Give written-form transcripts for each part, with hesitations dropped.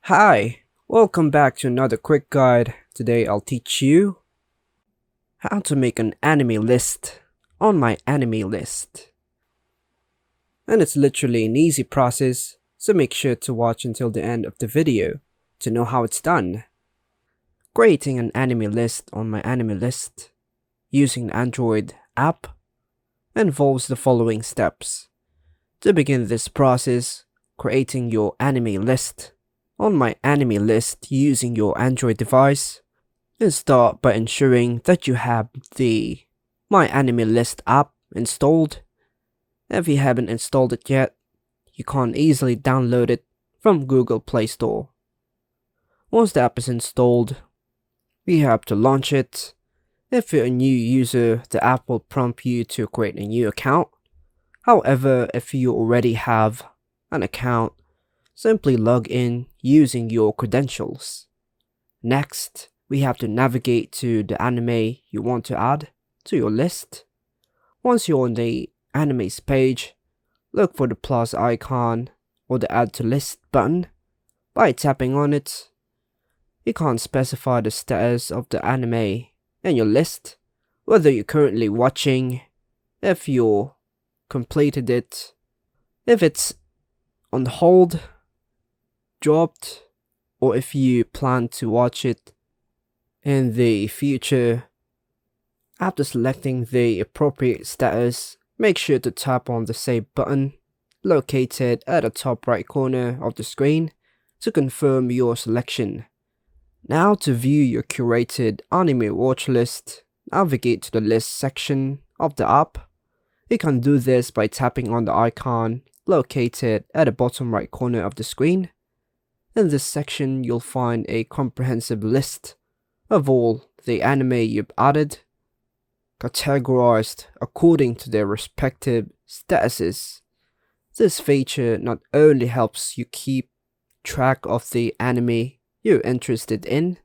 Hi, welcome back to another quick guide. Today I'll teach you how to make an anime list on my anime list. And it's literally an easy process, so make sure to watch until the end of the video to know how it's done. Creating an anime list on my anime list using the Android app involves the following steps. To begin this process, creating your anime list on MyAnimeList using your Android device, and start by ensuring that you have the MyAnimeList app installed. If you haven't installed it yet, you can easily download it from Google Play Store. Once the app is installed, we have to launch it. If you're a new user, the app will prompt you to create a new account. However, if you already have an account, simply log in using your credentials. Next, we have to navigate to the anime you want to add to your list. Once you're on the animes page, look for the plus icon or the add to list button. By tapping on it, you can specify the status of the anime in your list, whether you're currently watching, if you completed it, if it's on hold, dropped, or if you plan to watch it in the future. After selecting the appropriate status, make sure to tap on the save button located at the top right corner of the screen to confirm your selection. Now to view your curated anime watch list, navigate to the list section of the app. You can do this by tapping on the icon located at the bottom right corner of the screen. In this section, you'll find a comprehensive list of all the anime you've added, categorized according to their respective statuses. This feature not only helps you keep track of the anime you're interested in,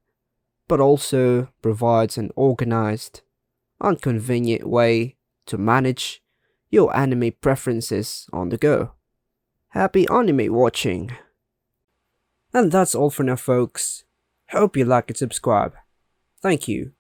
but also provides an organized and convenient way to manage your anime preferences on the go. Happy anime watching! And that's all for now, folks. Hope you like and subscribe. Thank you.